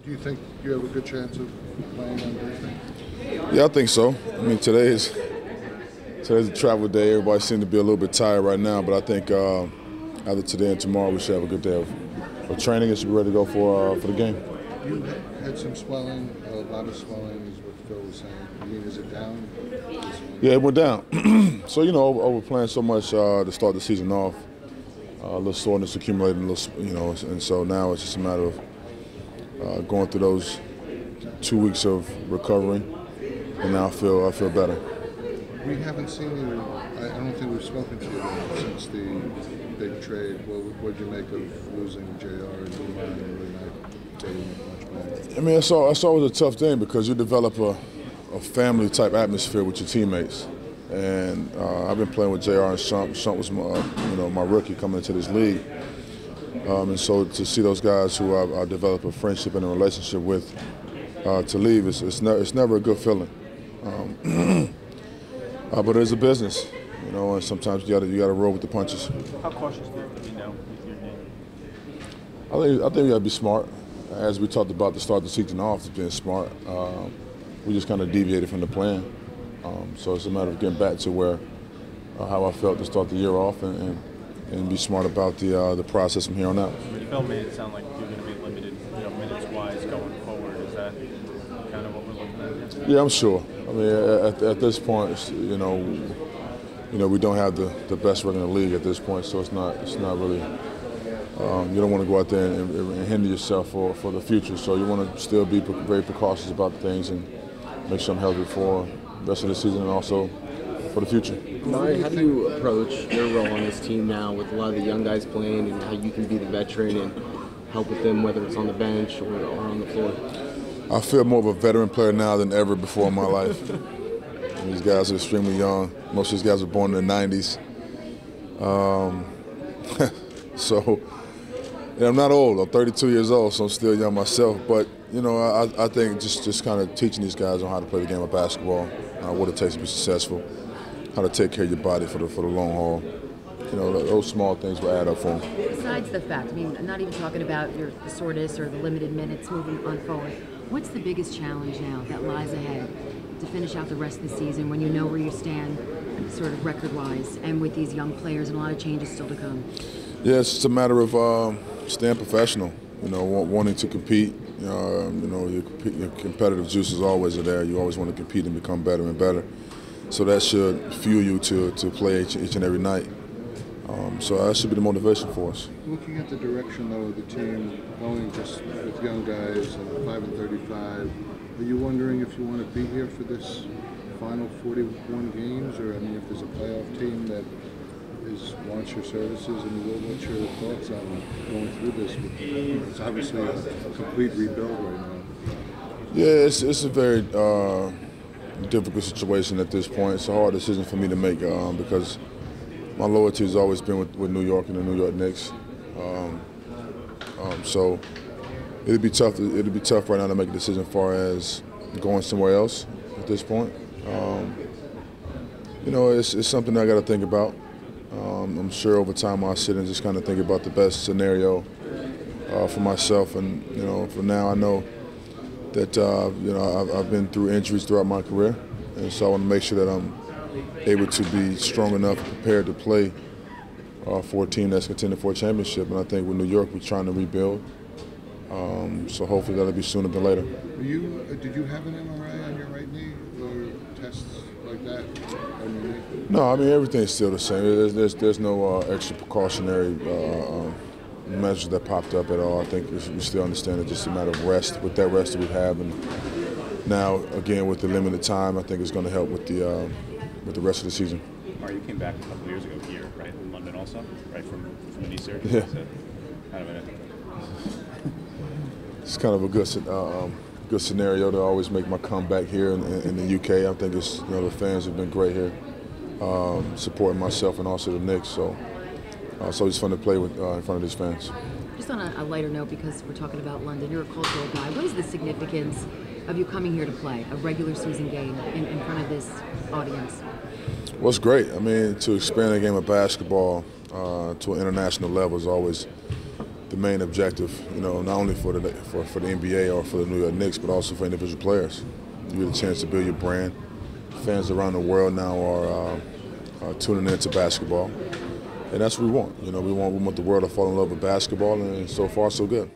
Do you think you have a good chance of playing on Thursday? Yeah, I think so. I mean, today's a travel day. Everybody seems to be a little bit tired right now, but I think after today and tomorrow we should have a good day of training and should be ready to go for the game. You had some swelling, a lot of swelling is what Phil was saying. I mean, is it down? Yeah, it went down. So, over playing so much to start the season off, a little soreness accumulated, and so now it's just a matter of going through those 2 weeks of recovery, and now I feel better. We haven't seen you. I don't think we've spoken to you since the big trade. What did you make of losing JR and really not taking much better? I mean, it's always a tough thing because you develop a family type atmosphere with your teammates, and I've been playing with JR and Shump. Shump was my rookie coming into this league, and so to see those guys who I developed a friendship and a relationship with to leave, it's never a good feeling. But it's a business, and sometimes you gotta roll with the punches. How cautious do you know with your game? I think we gotta be smart. As we talked about to start the season off, being smart. We just kind of deviated from the plan. So it's a matter of getting back to where how I felt to start the year off and be smart about the process from here on out. Phil made it sound like you're going to be limited, minutes-wise going forward. Is that kind of what we're looking at? Yeah, I'm sure. I mean, at this point, we don't have the best record in the league at this point, so it's not really. You don't want to go out there and hinder yourself for the future. So you want to still be very precautious about things and make sure I'm healthy for the rest of the season and also for the future. Amar'e, how do you approach your role on this team now with a lot of the young guys playing, and how you can be the veteran and help with them, whether it's on the bench or on the floor? I feel more of a veteran player now than ever before in my life. These guys are extremely young. Most of these guys were born in the 90s. So. Yeah, I'm not old. I'm 32 years old, so I'm still young myself. But I think just kind of teaching these guys on how to play the game of basketball, what it takes to be successful, how to take care of your body for the long haul. Those small things will add up for them. Besides the fact, I mean, I'm not even talking about the soreness or the limited minutes moving on forward. What's the biggest challenge now that lies ahead to finish out the rest of the season when you know where you stand, sort of record-wise, and with these young players and a lot of changes still to come? Yeah, it's just a matter of staying professional, wanting to compete. Your competitive juices always are there. You always want to compete and become better and better. So that should fuel you to play each and every night. So that should be the motivation for us. Looking at the direction, though, of the team, going just with young guys and 5 and 35, are you wondering if you want to be here for this final 41 games, or if there's a playoff team that wants your services, and what's your thoughts on going through this? It's obviously a complete rebuild right now. Yeah, it's a very difficult situation at this point. It's a hard decision for me to make because my loyalty has always been with New York and the New York Knicks. So it'd be tough. It'd be tough right now to make a decision as far as going somewhere else at this point. It's something I got to think about. I'm sure over time I'll sit and just kind of think about the best scenario for myself. And for now I know that I've been through injuries throughout my career, and so I want to make sure that I'm able to be strong enough and prepared to play for a team that's contending for a championship. And I think with New York we're trying to rebuild. So hopefully that'll be sooner than later. Did you have an MRI on your right knee or tests like that on your knee? No, everything's still the same. There's no extra precautionary measures that popped up at all. I think we still understand it's just a matter of rest. With that rest that we have, and now again with the limited time, I think it's going to help with the rest of the season. You came back a couple of years ago here, right, in London also, right, from the knee surgery. Yeah. So kind of It's kind of a good scenario to always make my comeback here in the UK. I think it's the fans have been great here, supporting myself and also the Knicks. So it's fun to play with in front of these fans. Just on a lighter note, because we're talking about London, you're a cultural guy. What is the significance of you coming here to play a regular season game in front of this audience? Well, it's great. To expand the game of basketball to an international level is always the main objective, you know, not only for the NBA or for the New York Knicks, but also for individual players. You get a chance to build your brand. Fans around the world now are tuning into basketball, and that's what we want. You know, we want the world to fall in love with basketball, and so far so good.